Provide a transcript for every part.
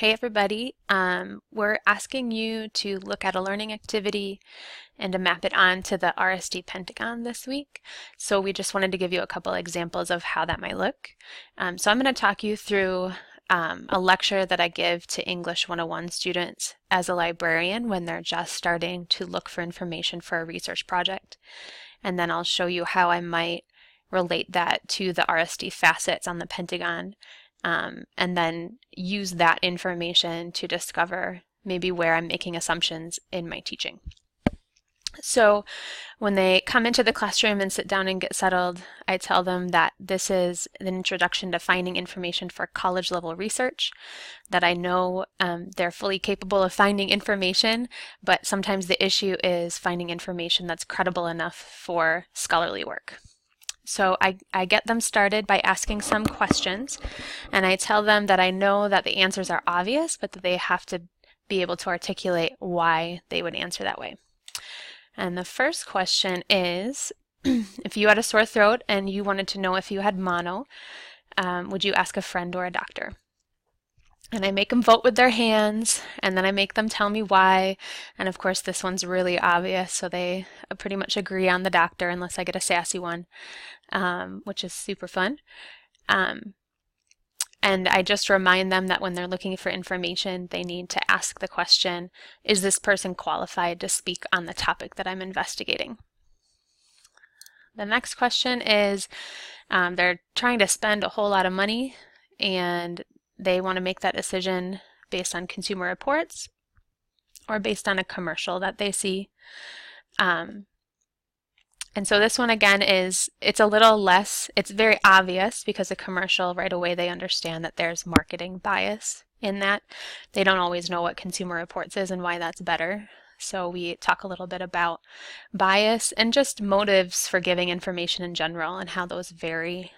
Hey everybody, we're asking you to look at a learning activity and to map it onto the RSD pentagon this week. So we just wanted to give you a couple examples of how that might look. So I'm going to talk you through a lecture that I give to English 101 students as a librarian when they're just starting to look for information for a research project. And then I'll show you how I might relate that to the RSD facets on the pentagon, and then use that information to discover maybe where I'm making assumptions in my teaching. So when they come into the classroom and sit down and get settled, I tell them that this is an introduction to finding information for college level research, that I know they're fully capable of finding information, but sometimes the issue is finding information that's credible enough for scholarly work. So I get them started by asking some questions, and I tell them that I know that the answers are obvious, but that they have to be able to articulate why they would answer that way. And the first question is, if you had a sore throat and you wanted to know if you had mono, would you ask a friend or a doctor? And I make them vote with their hands, and then I make them tell me why. And of course, this one's really obvious, so they pretty much agree on the doctor unless I get a sassy one, which is super fun. And I just remind them that when they're looking for information, they need to ask the question, is this person qualified to speak on the topic that I'm investigating? The next question is, they're trying to spend a whole lot of money, and they want to make that decision based on Consumer Reports or based on a commercial that they see. And so this one again it's a little less, it's very obvious because the commercial right away they understand that there's marketing bias in that. They don't always know what Consumer Reports is and why that's better. So we talk a little bit about bias and just motives for giving information in general and how those vary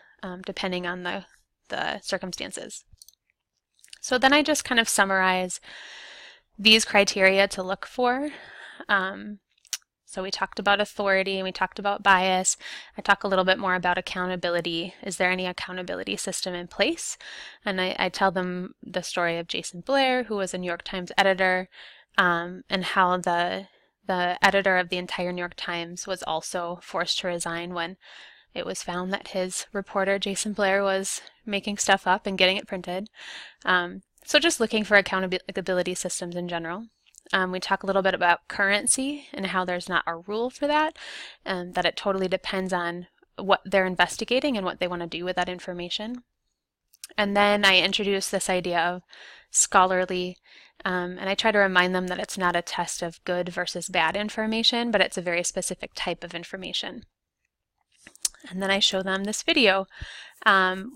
depending on the circumstances. So then I just kind of summarize these criteria to look for. So we talked about authority and we talked about bias. I talk a little bit more about accountability. Is there any accountability system in place? And I tell them the story of Jason Blair, who was a New York Times editor, and how the editor of the entire New York Times was also forced to resign when it was found that his reporter, Jason Blair, was making stuff up and getting it printed. So just looking for accountability systems in general. We talk a little bit about currency and how there's not a rule for that, that it totally depends on what they're investigating and what they want to do with that information. And then I introduce this idea of scholarly, and I try to remind them that it's not a test of good versus bad information, but it's a very specific type of information. And then I show them this video,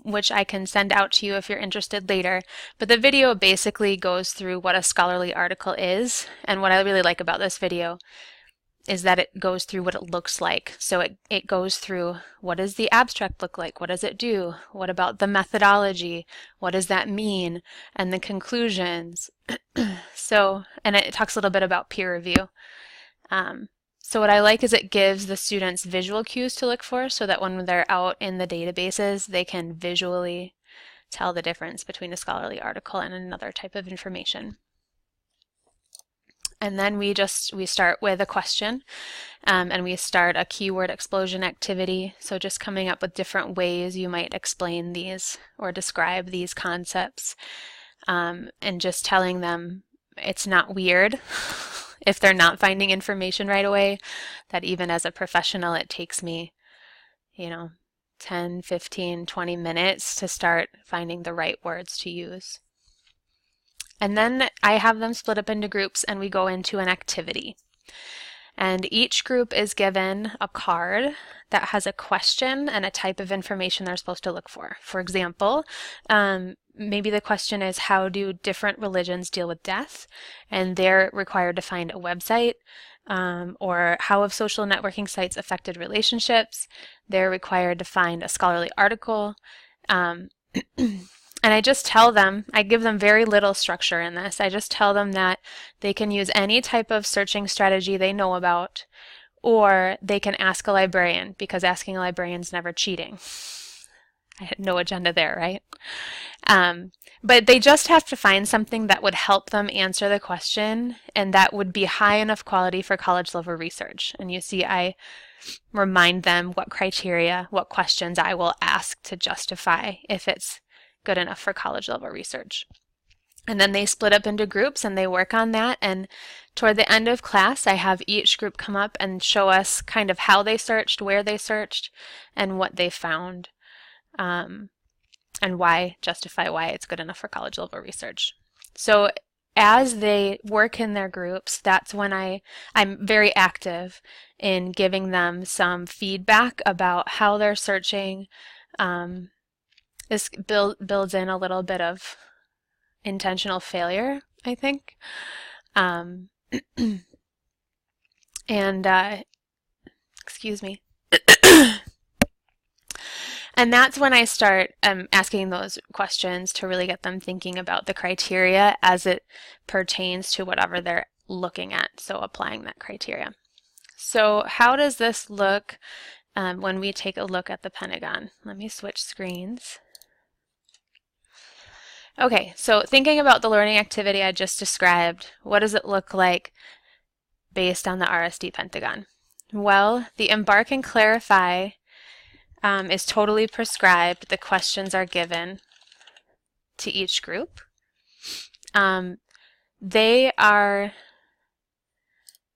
which I can send out to you if you're interested later. But the video basically goes through what a scholarly article is. And what I really like about this video is that it goes through what it looks like. So it goes through, what does the abstract look like? What does it do? What about the methodology? What does that mean? And the conclusions. And it talks a little bit about peer review. So what I like is it gives the students visual cues to look for so that when they're out in the databases, they can visually tell the difference between a scholarly article and another type of information. And then we start with a question, and we start a keyword explosion activity. So just coming up with different ways you might explain these or describe these concepts, and just telling them it's not weird if they're not finding information right away, that even as a professional, it takes me, 10, 15, 20 minutes to start finding the right words to use. And then I have them split up into groups and we go into an activity. And each group is given a card that has a question and a type of information they're supposed to look for. For example, maybe the question is, how do different religions deal with death? And they're required to find a website. Or how have social networking sites affected relationships? They're required to find a scholarly article. And I just tell them, I give them very little structure in this. I just tell them that they can use any type of searching strategy they know about, or they can ask a librarian, because asking a librarian is never cheating. I had no agenda there, right? But they just have to find something that would help them answer the question and that would be high enough quality for college level research. And you see, I remind them what criteria, what questions I will ask to justify if it's good enough for college level research. And then they split up into groups and they work on that. And toward the end of class, I have each group come up and show us kind of how they searched, where they searched, and what they found. And justify why it's good enough for college level research. So as they work in their groups, that's when I'm very active in giving them some feedback about how they're searching. This builds in a little bit of intentional failure, I think. Excuse me. And that's when I start asking those questions to really get them thinking about the criteria as it pertains to whatever they're looking at, so applying that criteria. So how does this look when we take a look at the pentagon? Let me switch screens. Okay, so thinking about the learning activity I just described, what does it look like based on the RSD pentagon? Well, the embark and clarify is totally prescribed. The questions are given to each group. They are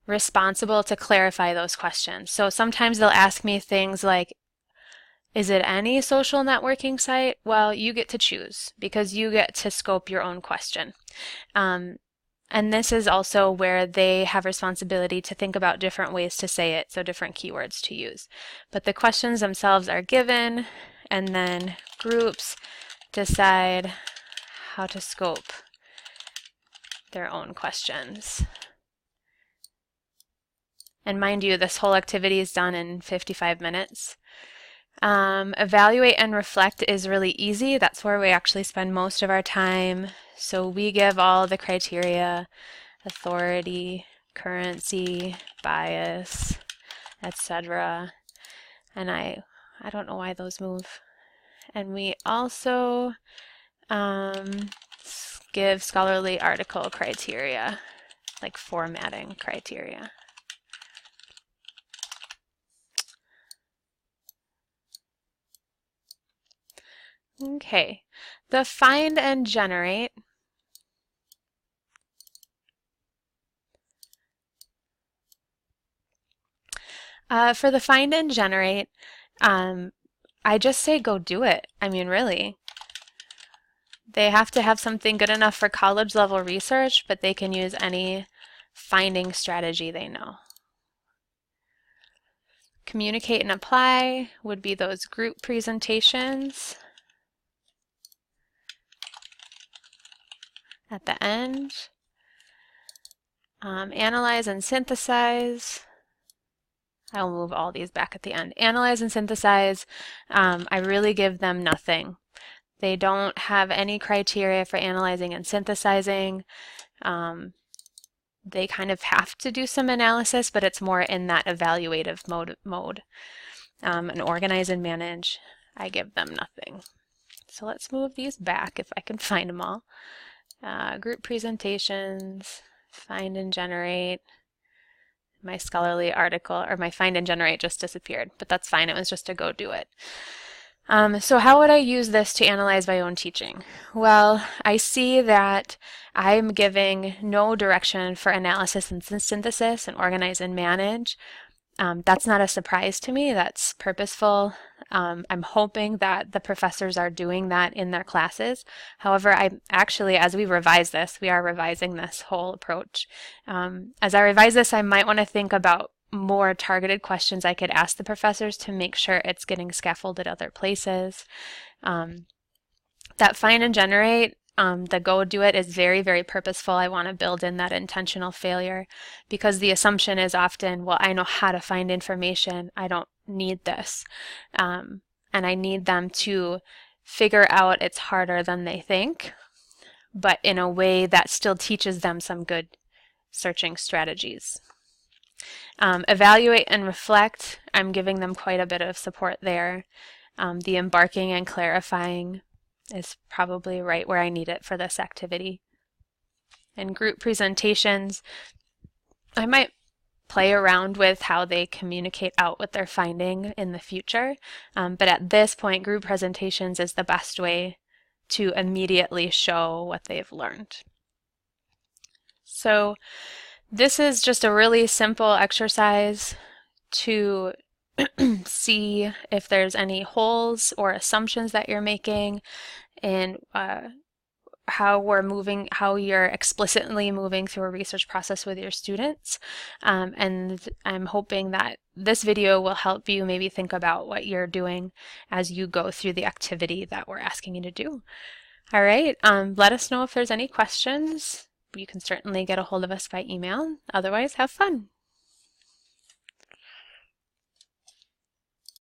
responsible to clarify those questions. So sometimes they'll ask me things like, is it any social networking site? Well, you get to choose because you get to scope your own question. And this is also where they have responsibility to think about different ways to say it, so different keywords to use. But the questions themselves are given, and then groups decide how to scope their own questions. And mind you, this whole activity is done in 55 minutes. Evaluate and reflect is really easy. That's where we actually spend most of our time. So we give all the criteria, authority, currency, bias, etc. And I don't know why those move. And we also give scholarly article criteria, like formatting criteria. Okay, the find and generate. For the find and generate, I just say go do it. I mean, really. They have to have something good enough for college level research, but they can use any finding strategy they know. Communicate and apply would be those group presentations at the end. Analyze and synthesize. I'll move all these back at the end. Analyze and synthesize, I really give them nothing. They don't have any criteria for analyzing and synthesizing. They kind of have to do some analysis, but it's more in that evaluative mode. And organize and manage, I give them nothing. So let's move these back if I can find them all. Group presentations, find and generate. My scholarly article, or my find and generate just disappeared, but that's fine. It was just to go do it. So how would I use this to analyze my own teaching? Well, I see that I'm giving no direction for analysis and synthesis and organize and manage. That's not a surprise to me. That's purposeful. I'm hoping that the professors are doing that in their classes. However, as we revise this, we are revising this whole approach. As I revise this, I might want to think about more targeted questions I could ask the professors to make sure it's getting scaffolded other places. That find and generate, the go do it is very, very purposeful. I want to build in that intentional failure because the assumption is often, well, I know how to find information. I don't need this. And I need them to figure out it's harder than they think, but in a way that still teaches them some good searching strategies. Evaluate and reflect, I'm giving them quite a bit of support there. The embarking and clarifying is probably right where I need it for this activity. And group presentations, I might play around with how they communicate out what they're finding in the future. But at this point, group presentations is the best way to immediately show what they've learned. So this is just a really simple exercise to see if there's any holes or assumptions that you're making in how you're explicitly moving through a research process with your students. And I'm hoping that this video will help you maybe think about what you're doing as you go through the activity that we're asking you to do. All right, let us know if there's any questions. You can certainly get a hold of us by email. Otherwise, have fun.